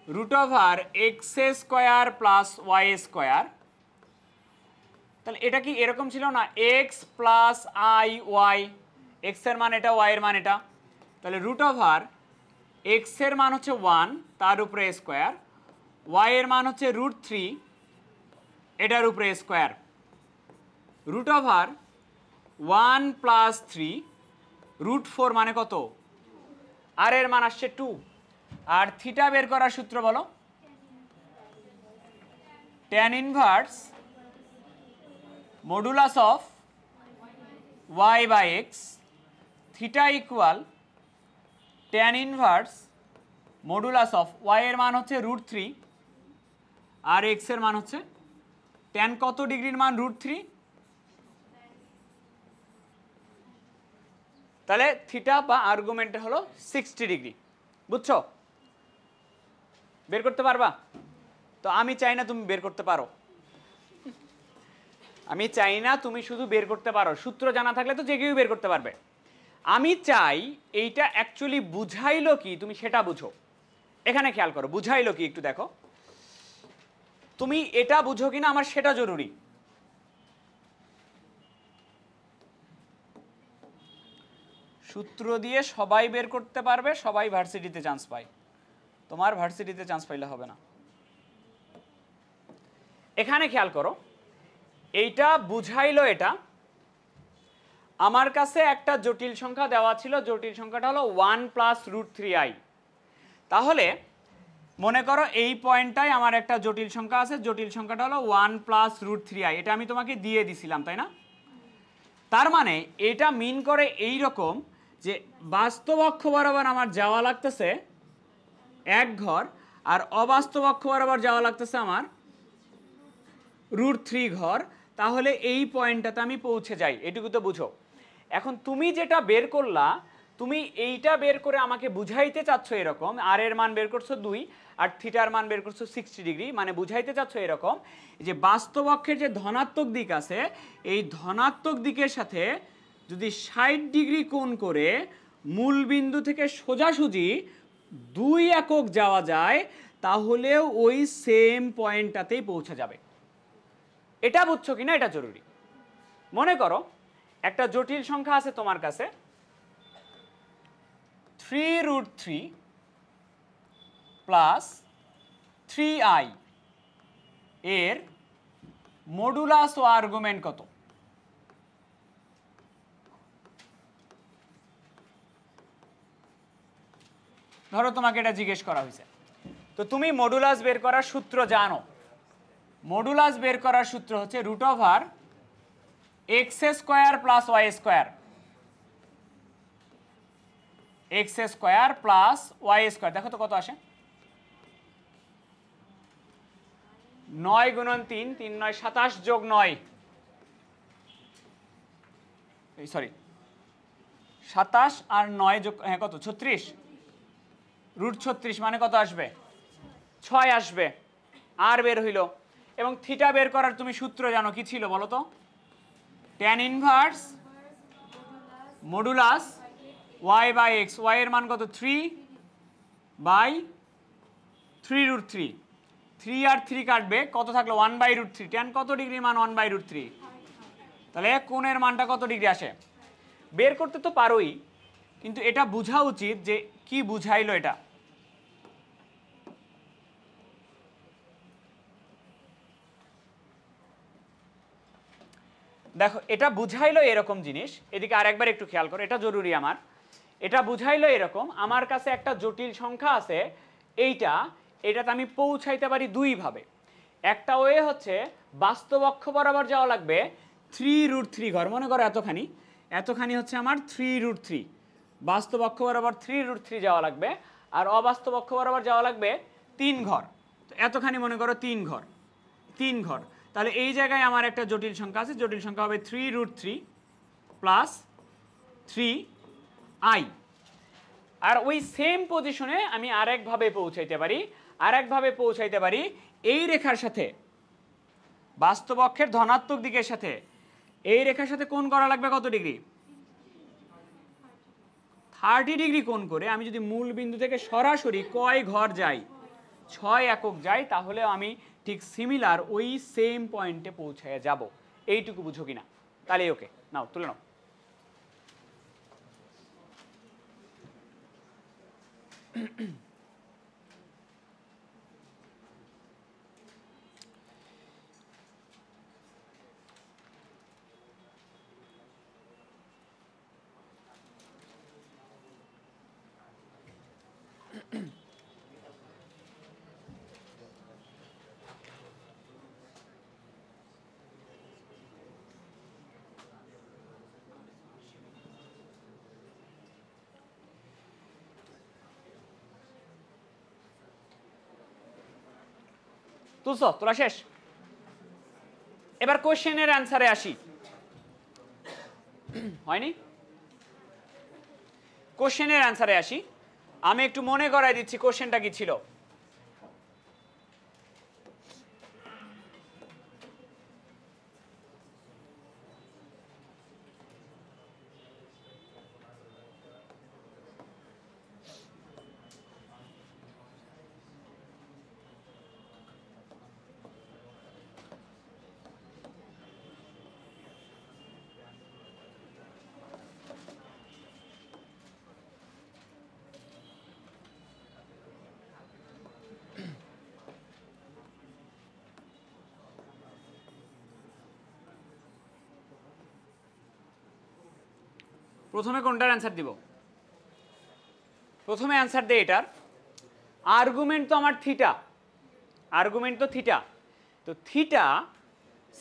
root over x square plus y square. তাহলে এটা কি এরকম ছিল না, x plus i y, x এর মান এটা, ওয়াই এর মান এটা, তাহলে রুট ওভার এক্স এর মান হচ্ছে 1 তার উপরে স্কোয়ার, ওয়াই এর মান হচ্ছে রুট 3 এটার উপরে square, root over 1 plus 3 root 4 মানে কত? আর এর মান আসছে 2। আর থিটা বের করার সূত্র বলো, tan inverse modulus of y by x, theta equal tan inverse modulus of y এর মান হচ্ছে রুট 3 আর এক্স এর মান হচ্ছে ট্যান কত ডিগ্রির মান? রুট 3। তাহলে থিটা বা আর্গুমেন্ট হলো 60 ডিগ্রি। বুঝছো? বের করতে পারবা? তো আমি চাই না তুমি বের করতে পারো, আমি চাই না তুমি শুধু বের করতে পারো, সূত্র জানা থাকলে তো যে কেউ বের করতে পারবে। আমি চাই এইটা অ্যাকচুয়ালি বুঝাইলো কি তুমি সেটা বুঝো। এখানে খেয়াল করো বুঝাইলো কি একটু দেখো, তুমি এটা বুঝো কিনা আমার সেটা জরুরি। সূত্র দিয়ে সবাই বের করতে পারবে, সবাই ভার্সিটিতে চান্স পায়, তোমার ভার্সিটিতে চান্স পাইলে হবে না। এখানে খেয়াল করো এইটা বুঝাইলো, এটা আমার কাছে একটা জটিল সংখ্যা দেওয়া ছিল, জটিল সংখ্যাটা হলো 1 প্লাস রুট 3i। তাহলে মনে করো এই পয়েন্টটাই আমার একটা জটিল সংখ্যা আছে, জটিল সংখ্যাটা হলো 1 প্লাস রুট 3i, এটা আমি তোমাকে দিয়ে দিছিলাম তাই না? তার মানে এটা মিন করে এই রকম যে বাস্তব অক্ষ বরাবর আমার যাওয়া লাগতেছে 1 ঘর, আর অবাস্তব অক্ষ বরাবর যাওয়া লাগতেছে আমার রুট 3 ঘর। তাহলে এই পয়েন্টটাতে আমি পৌঁছে যাই, এটুকু তো বুঝো। এখন তুমি যেটা বের করলা, তুমি এইটা বের করে আমাকে বুঝাইতে চাচ্ছ এরকম, আর এর মান বের করছো 2 আর থিটার মান বের করছো 60 ডিগ্রি, মানে বুঝাইতে চাচ্ছ এরকম যে বাস্তব অক্ষের যে ধনাত্মক দিক আছে এই ধনাত্মক দিকের সাথে যদি 60 ডিগ্রি কোণ করে মূল বিন্দু থেকে সোজাসুজি 2 একক যাওয়া যায় তাহলেও ওই সেম পয়েন্টটাতেই পৌঁছে যাবে। এটা বুঝছো কিনা এটা জরুরি। মনে করো একটা জটিল সংখ্যা আছে তোমার কাছে 3 রুট 3 প্লাস 3i, এর মডুলাস ও আর্গুমেন্ট কত? ধরো তোমাকে এটা জিজ্ঞেস করা হয়েছে, তো তুমি মডুলাস বের করার সূত্র জানো। মডুলাস বের করার সূত্র হচ্ছে root over x square plus y square, x square plus y square. দেখো তো কত আসে, 9 গুণন 3, 3 9 27 যোগ 9, সরি 27 আর 9 যোগ, হ্যাঁ কত 36, রুট 36 মানে কত আসবে 6 আসবে, আর বের হইল। এবং থিটা বের করার তুমি সূত্র জানো, কি ছিল বলো তো? tan inverse modulus y by x, y এর মান কত 3 বাই 3 রুট 3, 3 আর 3 কাটবে, কত থাকলো 1 বাই রুট 3, tan কত ডিগ্রি মান 1 বাই রুট 3, তাহলে কোণের মানটা কত ডিগ্রি আসে বের করতে তো পারোই, কিন্তু এটা বোঝা উচিত যে কি বুঝাইলো এটা। দেখো এটা বুঝাইলো এরকম জিনিস, এদিকে আরেকবার একটু খেয়াল করো, এটা জরুরি আমার। এটা বুঝাইলো এরকম আমার কাছে একটা জটিল সংখ্যা আছে, এটাতে আমি পৌঁছাইতে পারি 2 ভাবে। একটা ওয়ে হচ্ছে বাস্তব অক্ষ বরাবর যাওয়া লাগবে 3 রুট 3 ঘর, মনে করো এতখানি হচ্ছে আমার 3 রুট 3, বাস্তব অক্ষ বরাবর 3 রুট 3 যাওয়া লাগবে, আর অবাস্তব অক্ষ বরাবর যাওয়া লাগবে 3 ঘর। তো এতখানি মনে করো 3 ঘর, 3 ঘর। তাহলে এই জায়গায় আমার একটা জটিল সংখ্যা আছে, জটিল সংখ্যা হবে 3 রুট 3 প্লাস 3i। আর ওই সেম পজিশনে আমি আরেকভাবে পৌঁছাইতে পারি এই রেখার সাথে, বাস্তব অক্ষের ধনাত্মক দিকের সাথে এই রেখার সাথে কোণ করা লাগবে কত ডিগ্রি 30 ডিগ্রি কোণ করে আমি যদি মূল বিন্দু থেকে সরাসরি কয় ঘর যাই 6 একক যাই, তাহলে আমি ঠিক সিমিলার ওই সেম পয়েন্টে পৌঁছায় যাব। এইটুকু বুঝো কিনা? তাহলে ওকে, নাও তুলে নাও। তুলছো? তোলা শেষ? এবার কোশ্চেনের অ্যান্সারে আসি। হয়নি? কোশ্চেনের অ্যান্সারে আসি। আমি একটু মনে করাই দিচ্ছি কোশ্চেনটা কি ছিল। প্রথমে কোনটার অ্যান্সার দিব? প্রথমে অ্যান্সার দেয় এটার। আর্গুমেন্ট তো আমার থিটা, আর্গুমেন্ট তো থিটা, তো থিটা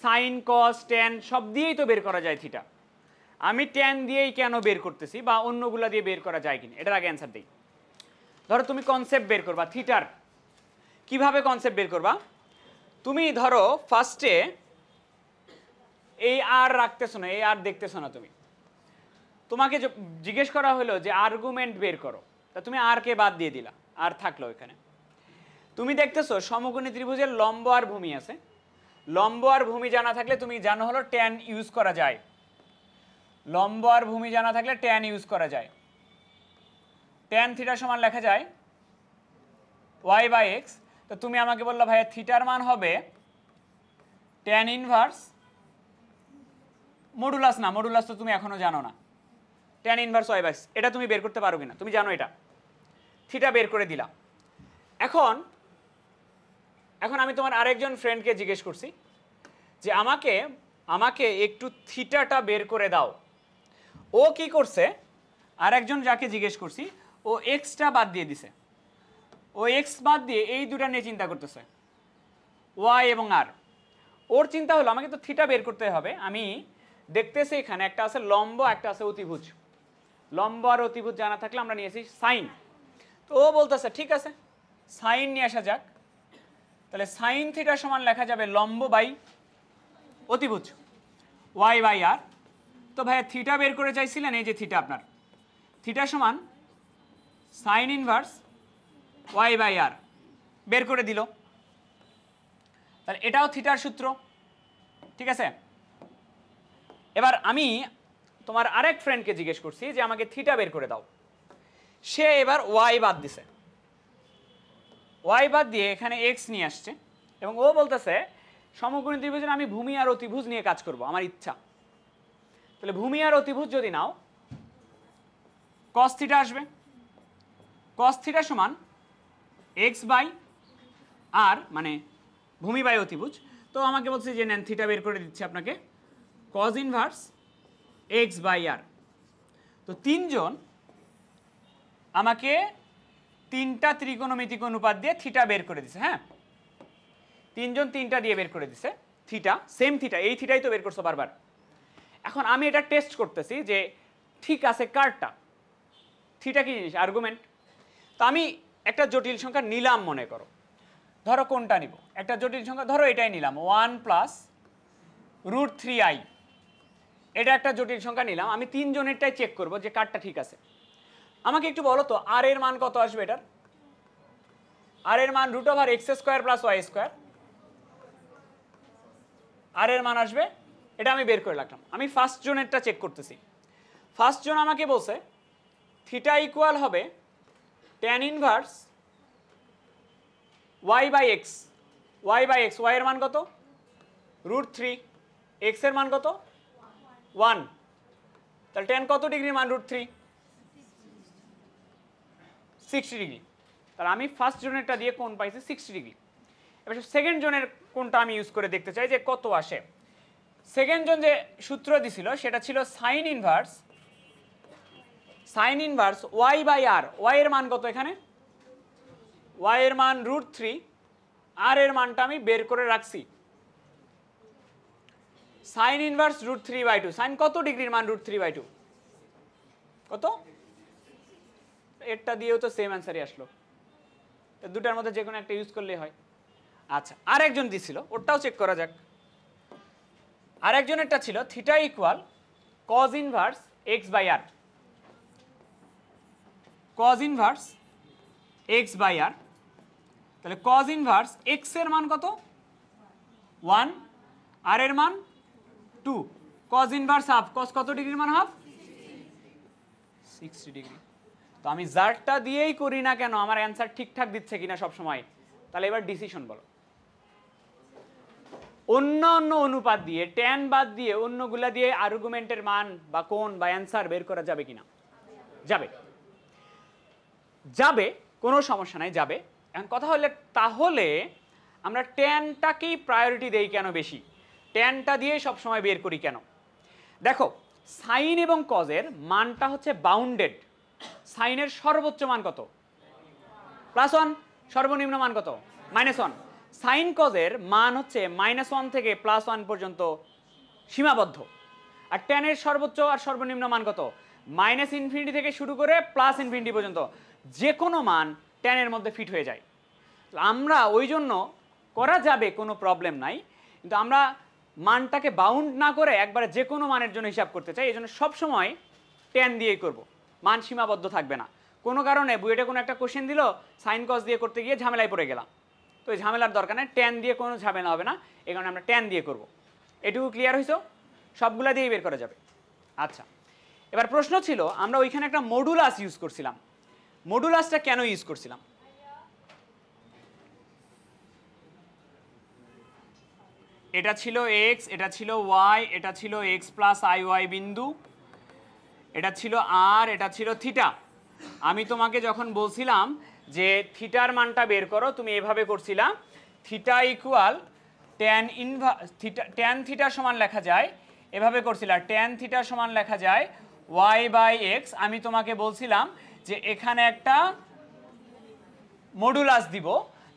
সাইন কস ট্যান সব দিয়েই তো বের করা যায় থিটা। আমি ট্যান দিয়েই কেন বের করতেছি বা অন্যগুলা দিয়ে বের করা যায় কিনা এটার আগে অ্যান্সার দিই। ধরো তুমি কনসেপ্ট বের করবা থিটার, কিভাবে কনসেপ্ট বের করবা? তুমি ধরো ফার্স্টে এই আর রাখতেছো না, এই আর দেখতেছো না, তুমি তোমাকে জিজ্ঞেস করা হলো যে আর্গুমেন্ট বের করো, তা তুমি আর কে বাদ দিয়ে দিলা, আর থাকলো এখানে। তুমি দেখতেছো সমকোণী ত্রিভুজের লম্ব আর ভূমি আছে, লম্ব আর ভূমি জানা থাকলে তুমি জানো হলো ট্যান ইউজ করা যায়, লম্ব আর ভূমি জানা থাকলে ট্যান ইউজ করা যায়। ট্যান থিটা সমান লেখা যায় ওয়াই বাই এক্স। তো তুমি আমাকে বললো ভাইয়া থিটার মান হবে ট্যান ইনভার্স মডুলাস, না মডুলাস তো তুমি এখনো জানো না, tan inverse y by x, এটা তুমি বের করতে পারো কিনা? তুমি জানো এটা, থিটা বের করে দিলা। এখন এখন আমি তোমার আরেকজন ফ্রেন্ডকে জিজ্ঞেস করছি যে আমাকে আমাকে একটু থিটাটা বের করে দাও। ও কি করছে, আরেকজন যাকে জিজ্ঞেস করছি ও এক্সটা বাদ দিয়ে দিছে, ও এক্স বাদ দিয়ে এই দুটা নিয়ে চিন্তা করতেছে ওয়াই এবং আর। ওর চিন্তা হলো আমাকে তো থিটা বের করতে হবে, আমি দেখতেছি এখানে একটা আছে লম্ব একটা আছে অতিভুজ, লম্ব আর অতিভুজ জানা থাকলে আমরা নিয়েছি সাইন। তো ও বলতেছে ঠিক আছে সাইন নিয়ে আসা যাক, তাহলে সাইন থিটা সমান লেখা যাবে লম্ব বাই অতিভুজ ওয়াই বাই আর। তো ভাইয়া থিটা বের করে চাইছিলেন, এই যে থিটা আপনার, থিটা সমান সাইন ইনভার্স ওয়াই বাই আর, বের করে দিল। তাহলে এটাও থিটার সূত্র, ঠিক আছে। এবার আমি তোমার আরেক ফ্রেন্ডকে জিজ্ঞেস করছি যে আমাকে থিটা বের করে দাও, সে এবার ওয়াই বাদ দিছে, ওয়াই বাদ দিয়ে এখানে এক্স নিয়ে আসছে এবং ও বলতেছে সমকোণী ত্রিভুজের আমি ভূমি আর অতিভুজ নিয়ে কাজ করব, আমার ইচ্ছা। তাহলে ভূমি আর অতিভুজ যদি নাও কস থিটা আসবে, কস থিটা সমান এক্স বাই আর, মানে ভূমি বাই অতিভুজ। তো আমাকে বলছে যে নেন থিটা বের করে দিচ্ছে আপনাকে কজ ইনভার্স এক্স বাই আর। তো তিনজন আমাকে তিনটা ত্রিকোণমিতিক অনুপাত দিয়ে থিটা বের করে দিছে। হ্যাঁ, তিনজন তিনটা দিয়ে বের করে দিছে থিটা, সেম থিটা, এই থিটাই তো বের করছো বারবার। এখন আমি এটা টেস্ট করতেছি যে ঠিক আছে কারটা, থিটা কি জিনিস? আর্গুমেন্ট। তো আমি একটা জটিল সংখ্যা নিলাম, মনে করো, ধরো কোনটা নিব, একটা জটিল সংখ্যা ধরো এটাই নিলাম 1 প্লাস √3i, এটা একটা জটিল সংখ্যা নিলাম। আমি তিনজনেরটাই চেক করব যে কারটা ঠিক আছে। আমাকে একটু বলো তো আর এর মান কত আসবে এটার? আর এর মান √x² প্লাস y², আর এর মান আসবে, এটা আমি বের করে রাখলাম। আমি ফার্স্ট জোনেরটা চেক করতেছি। ফার্স্ট জোন আমাকে বলছে থিটা ইকুয়াল হবে tan inverse y by x, y by x, y এর মান কত? √3, x এর মান কত? 1। তাহলে ট্যান কত ডিগ্রির মান √3? 60 ডিগ্রি। তাহলে আমি ফার্স্ট জোনেরটা দিয়ে কোণ পাইছি 60 ডিগ্রি। এবার সেকেন্ড জোনের কোণটা আমি ইউজ করে দেখতে চাই যে কত আসে। সেকেন্ড জোন যে সূত্র দিছিল সেটা ছিল sine inverse y by r. Y এর মান কত এখানে? ওয়াই এর মান √3, আর এর মানটা আমি বের করে রাখছি। সাইন ইনভার্স √3/2, সাইন কত ডিগ্রির মান √3/2? কত? এরটা দিয়েও তো সেম অ্যান্সারই আসলো, দুটার মধ্যে যে কোনো একটা ইউজ করলেই হয়। আচ্ছা, আরেকজন দিছিল, ওটাও চেক করা যাক। আরেকজনেরটা ছিল theta equal cos inverse x by r, cos inverse x by r. তাহলে কজ ইনভার্স এক্স এর মান কত? 1, আর এর মান 2, কজ ইনভার্স হাফ, কজ কত ডিগ্রির মান হাফ? 60 ডিগ্রি। তো আমি জারটা দিয়েই করি না কেন, আমার অ্যান্সার ঠিকঠাক দিচ্ছে কিনা সব সময়। তাহলে এবার ডিসিশন বলো, অন্য অন্য অনুপাত দিয়ে ট্যান বাদ দিয়ে অন্যগুলা দিয়ে আর্গুমেন্টের মান বা কোণ বা অ্যান্সার বের করা যাবে কিনা? যাবে, যাবে, কোনো সমস্যা নাই, যাবে। এখন কথা হলে তাহলে আমরা ট্যানটাকেই প্রায়োরিটি দেই কেন বেশি? ট্যানটা দিয়ে সবসময় বের করি কেন? দেখো সাইন এবং কজের মানটা হচ্ছে বাউন্ডেড। সাইনের সর্বোচ্চ মান কত? +1। সর্বনিম্ন মান কত? -1। সাইন কজের মান হচ্ছে -1 থেকে +1 পর্যন্ত সীমাবদ্ধ। আর ট্যানের সর্বোচ্চ আর সর্বনিম্ন মান কত? -∞ থেকে শুরু করে +∞ পর্যন্ত যে কোনো মান ট্যানের মধ্যে ফিট হয়ে যায়। আমরা ওই জন্য করা যাবে, কোনো প্রবলেম নাই, কিন্তু আমরা মানটাকে বাউন্ড না করে একবারে যে কোনো মানের জন্য হিসাব করতে চাই। এই জন্য সবসময় ট্যান দিয়েই করব, মান সীমাবদ্ধ থাকবে না। কোনো কারণে বুয়েটে কোনো একটা কোশ্চেন দিল, সাইন কস দিয়ে করতে গিয়ে ঝামেলায় পড়ে গেলাম, তো এই ঝামেলার দরকার নেই, ট্যান দিয়ে কোনো ঝামেলা হবে না, এই কারণে আমরা ট্যান দিয়ে করব। এটুকু ক্লিয়ার হয়েছে? সবগুলা দিয়েই বের করা যাবে। আচ্ছা, এবার প্রশ্ন ছিল আমরা ওইখানে একটা মডুলাস ইউজ করছিলাম। মডুলাসটা কেন ইউজ করছিলাম? এটা ছিল এক্স, এটা ছিল ওয়াই, এটা ছিল এক্স প্লাস আই ওয়াই বিন্দু, এটা ছিল আর, এটা ছিল থিটা। আমি তোমাকে যখন বলছিলাম যে থিটার মানটা বের করো, তুমি এভাবে করছিলা, থিটা ইকুয়াল ট্যান থিটা সমান লেখা যায়, এভাবে করছিলা, ট্যান থিটা সমান লেখা যায় ওয়াই বাই এক্স। আমি তোমাকে বলছিলাম যে এখানে একটা মডুলাস দিব,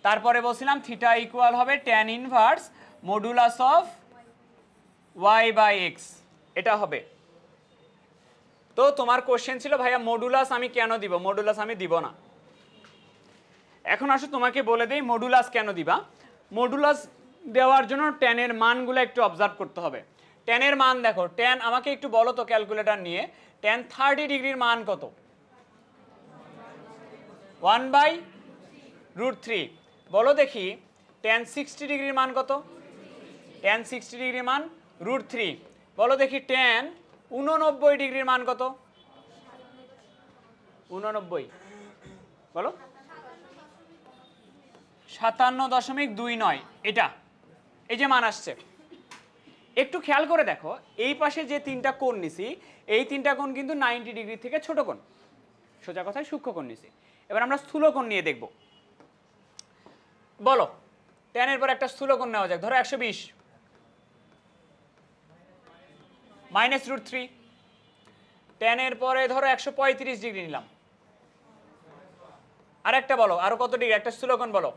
তারপরে বলছিলাম থিটা ইকুয়াল হবে tan inverse modulus of y by x, এটা হবে। তো তোমার কোশ্চেন ছিল ভাইয়া মডুলাস আমি কেন দিব? মডুলাস আমি দিব না। এখন আসো তোমাকে বলে দেই মডুলাস কেন দিবা। মডুলাস দেওয়ার জন্য ট্যানের মানগুলো একটু অবজার্ভ করতে হবে। ট্যানের মান দেখো, ট্যান আমাকে একটু বলো তো ক্যালকুলেটর নিয়ে, ট্যান 30 ডিগ্রির মান কত? 1/√3। বলো দেখি ট্যান 60 ডিগ্রির মান কত? ট্যান 60 ডিগ্রির মান √3। বলো দেখি ট্যান 89 ডিগ্রির মান কত? 89 বলো 57.29, এটা এই যে মান আসছে। একটু খেয়াল করে দেখো, এই পাশে যে তিনটা কোণ নিছি, এই তিনটা কোণ কিন্তু 90 ডিগ্রি থেকে ছোট কোণ, সোজা কথায় সূক্ষ্ম কোণ নিছি। এবার আমরা স্থূল কোণ নিয়ে দেখব। বলো ট্যানের পর একটা স্থূল কোণ নেওয়া যাক, ধরো 120 -√3। ট্যানের পরে ধরো 135 ডিগ্রি নিলাম। আর একটা বলো, আরো কত ডিগ্রি একটা স্থূল কোণ বলো,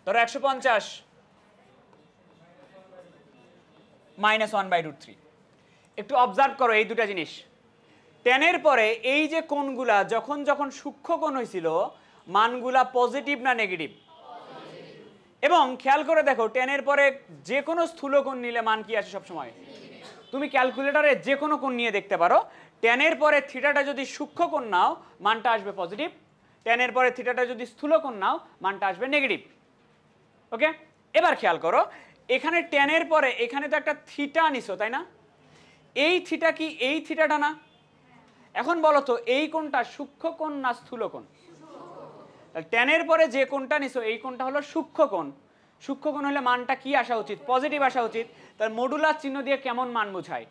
ধরো 150 -1/√3। একটু অবজার্ভ করো এই দুটা জিনিস। ট্যানের পরে এই যে কোণগুলা যখন যখন সূক্ষ্ম কোণ হয়েছিল, মানগুলা পজিটিভ না নেগেটিভ? এবং খেয়াল করে দেখো ট্যানের পরে যে কোনো স্থূল কোণ নিলে মান কি আসে সবসময়? তুমি ক্যালকুলেটরে যে কোনো কোণ নিয়ে দেখতে পারো, ট্যানের পরে থিটাটা যদি সূক্ষ্ম কোণ নাও মানটা আসবে পজিটিভ, ট্যানের পরে থিটাটা যদি স্থূল কোণ নাও মানটা আসবে নেগেটিভ। ওকে, এবার খেয়াল করো এখানে ট্যানের পরে এখানে তো একটা থিটা নিছো, তাই না? এই থিটা কি এই থিটাটা না? এখন বলো তো এই কোণটা সূক্ষ্ম কোণ না স্থূল কোণ? ট্যানের পরে যে কোণটা নিছো এই কোণটা হলো সূক্ষ্ম কোণ। সূক্ষ্ম কোণ হলে মানটা কি আসা উচিত? পজিটিভ আসা উচিত। তার মডুলাস চিহ্ন দিয়ে কেমন মান বোঝায়?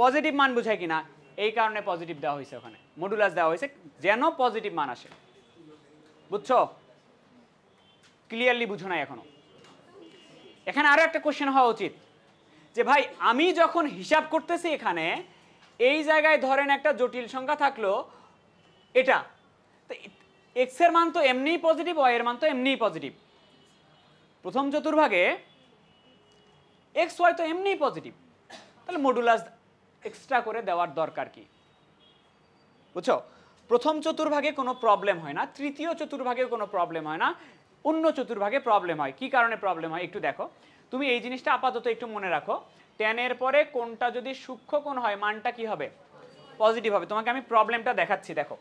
পজিটিভ মান বোঝায় কিনা? এই কারণে পজিটিভ দেওয়া হয়েছে, ওখানে মডুলাস দেওয়া হয়েছে যেন পজিটিভ মান আসে। বুঝছো? ক্লিয়ারলি বুঝো না এখনো? এখানে আরো একটা কোশ্চেন হওয়া উচিত যে ভাই আমি যখন হিসাব করতেছি এখানে এই জায়গায় ধরেন একটা জটিল সংখ্যা থাকলো, এটা এক্স এর মান তো এমনিই পজিটিভ, ওয়াই এর মান তো এমনিই পজিটিভ। প্রথম চতুর্ভাগে এক্স ওয়াই তো এমনিই পজিটিভ, তাহলে মডুলাস এক্সট্রা করে দেওয়ার দরকার কি? বুঝছো? প্রথম চতুর্ভাগে কোনো প্রবলেম হয় না, তৃতীয় চতুর্ভাগে কোনো প্রবলেম হয় না, অন্য চতুর্ভাগে প্রবলেম হয়। কি কারণে প্রবলেম হয় একটু দেখো। তুমি এই জিনিসটা আপাতত একটু মনে রাখো, ট্যানের পরে কোণটা যদি সূক্ষ্ম কোণ হয় মানটা কি হবে? পজিটিভ হবে। তোমাকে আমি প্রবলেমটা দেখাচ্ছি, দেখো।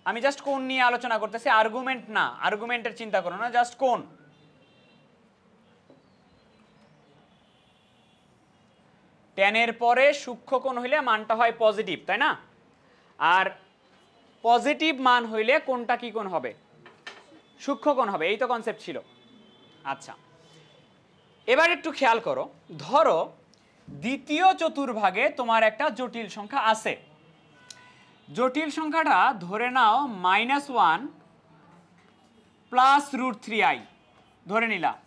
আমি জাস্ট কোণ নিয়ে আলোচনা করতেছি, আর্গুমেন্ট না, আর্গুমেন্টের চিন্তা করো না, জাস্ট কোণ। ট্যানের পরে সূক্ষ্ম কোণ হইলে মানটা হয় পজিটিভ, তাই না? আর পজিটিভ মান হইলে কোনটা কি কোণ হবে? সূক্ষ্ম কোণ হবে। এই তো কনসেপ্ট ছিল। আচ্ছা, এবার একটু খেয়াল করো, ধরো দ্বিতীয় চতুর্ভাগে তোমার একটা জটিল সংখ্যা আছে। জটিল সংখ্যাটা ধরে নাও -1 + √3i ধরে নিলাম।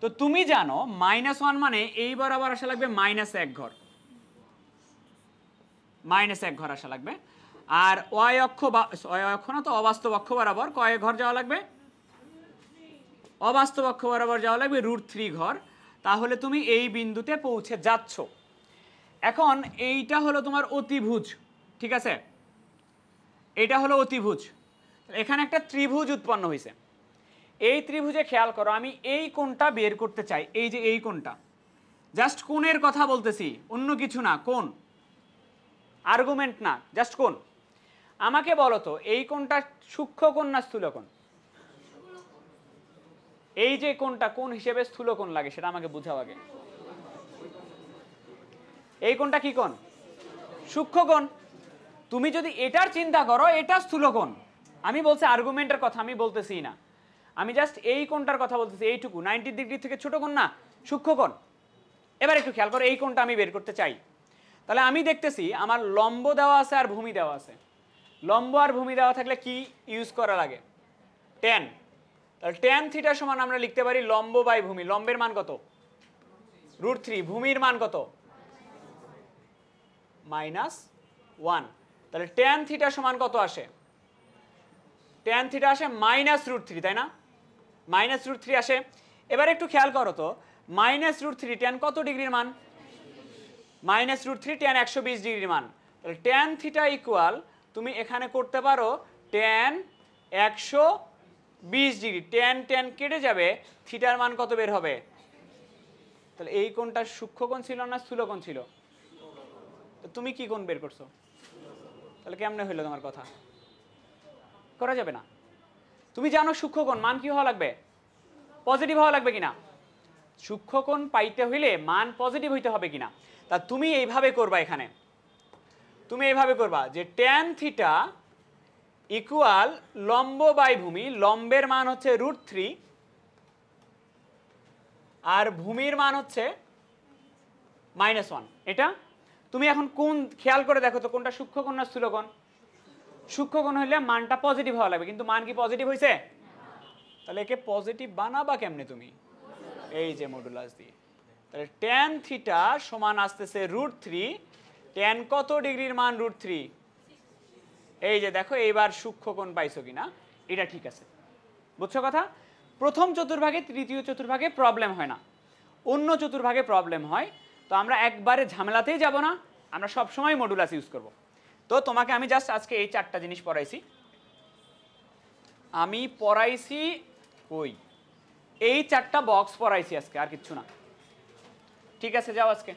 তো তুমি জানো -1 মানে এই বরাবর আসা লাগবে -1 ঘর, -1 ঘর আসা লাগবে। আর y অক্ষ বা y অক্ষ না তো অবাস্তব অক্ষ বরাবর কয় ঘর যাওয়া লাগবে? অবাস্তব অক্ষ বরাবর যাওয়া লাগবে √3 ঘর। তাহলে তুমি এই বিন্দুতে পৌঁছে যাচ্ছ। এখন এইটা হলো তোমার অতিভুজ, ঠিক আছে? এটা হলো অতিভুজ। এখানে একটা ত্রিভুজ উৎপন্ন হয়েছে। এই ত্রিভুজে খেয়াল করো, আমি এই কোণটা বের করতে চাই। এই যে এই কোণটা, জাস্ট কোণের কথা বলতেছি, অন্য কিছু না, কোণ, আর্গুমেন্ট না, জাস্ট কোণ। আমাকে বলো তো এই কোণটা সূক্ষ্ম কোণ না স্থূল কোণ? এই যে কোণটা কোণ হিসেবে স্থূল কোণ লাগে সেটা আমাকে বুঝাও আগে। এই কোণটা কি কোণ? সূক্ষ্ম কোণ। তুমি যদি এটার চিন্তা করো এটা স্থূল কোণ। আমি বলছি আর্গুমেন্টের কথা, আমি বলতেছি না, আমি জাস্ট এই কোণটার কথা বলতেছি। এইটুকু 90 ডিগ্রি থেকে ছোট কোণ না, সূক্ষ্ম কোণ। এবার একটু খেয়াল করো, এই কোণটা আমি বের করতে চাই। তাহলে আমি দেখতেছি আমার লম্ব দেওয়া আছে আর ভূমি দেওয়া আছে। লম্ব আর ভূমি দেওয়া থাকলে কি ইউজ করা লাগে? ট্যান। তাহলে ট্যান থিটা সমান আমরা লিখতে পারি লম্ব বাই ভূমি। লম্বের মান কত? √3। ভূমির মান কত? -1। তাহলে ট্যান থিটা সমান কত আসে? ট্যান থিটা আসে -√3, তাই না? -√3 আসে। এবার একটু খেয়াল করো তো, -√3 ট্যান কত ডিগ্রির মান? -√3 ট্যান 120 ডিগ্রির মান। তাহলে ট্যান থিটা ইকুয়াল তুমি এখানে করতে পারো ট্যান 120 ডিগ্রি। ট্যান ট্যান কেটে যাবে, থিটার মান কত বের হবে? তাহলে এই কোণটা সূক্ষ্ম কোণ ছিল না স্থূল কোণ ছিল? তো তুমি কি কোণ বের করছো? তাহলে কেমনে হইলো তোমার কথা? করা যাবে না। তুমি জানো সূক্ষ্ম কোণ মান কি হওয়া লাগবে? পজিটিভ হওয়া লাগবে কিনা? সূক্ষ্ম কোণ পাইতে হইলে মান পজিটিভ হইতে হবে কিনা? তা তুমি এইভাবে করবা, এখানে তুমি এইভাবে করবা যে ট্যান থিটা ইকুয়াল লম্ব বাই ভূমি। লম্বের মান হচ্ছে √3 আর ভূমির মান হচ্ছে -1। এটা তুমি এখন কোন খেয়াল করে দেখো তো, কোনটা সূক্ষ্ম কোণ না স্থূল কোণ? সূক্ষ্ম কোণ হইলে মানটা পজিটিভ হওয়া লাগবে, কিন্তু মান কি পজিটিভ হয়েছে? তাহলে একে পজিটিভ বানাবা কেমনে তুমি? এই যে মডুলাস দিয়ে। তাহলে ট্যান থিটা সমান আসতেছে √3। ট্যান কত ডিগ্রির মান? √3। এই যে দেখো এইবার সূক্ষ্ম কোণ পাইছো কিনা, এটা ঠিক আছে। বুঝছো কথা? প্রথম চতুর্ভাগে তৃতীয় চতুর্ভাগে প্রবলেম হয় না, অন্য চতুর্ভাগে প্রবলেম হয়। তো আমরা একবারে ঝামেলাতেই যাব না, আমরা সব সময় মডুলাস ইউজ করব। তো তোমাকে আমি জাস্ট আজকে এই 4টা জিনিস পড়াইছি। আমি পড়াইছি কই? এই 4টা বক্স পড়াইছি আজকে, আর কিচ্ছু না। ঠিক আছে, যাও আজকে।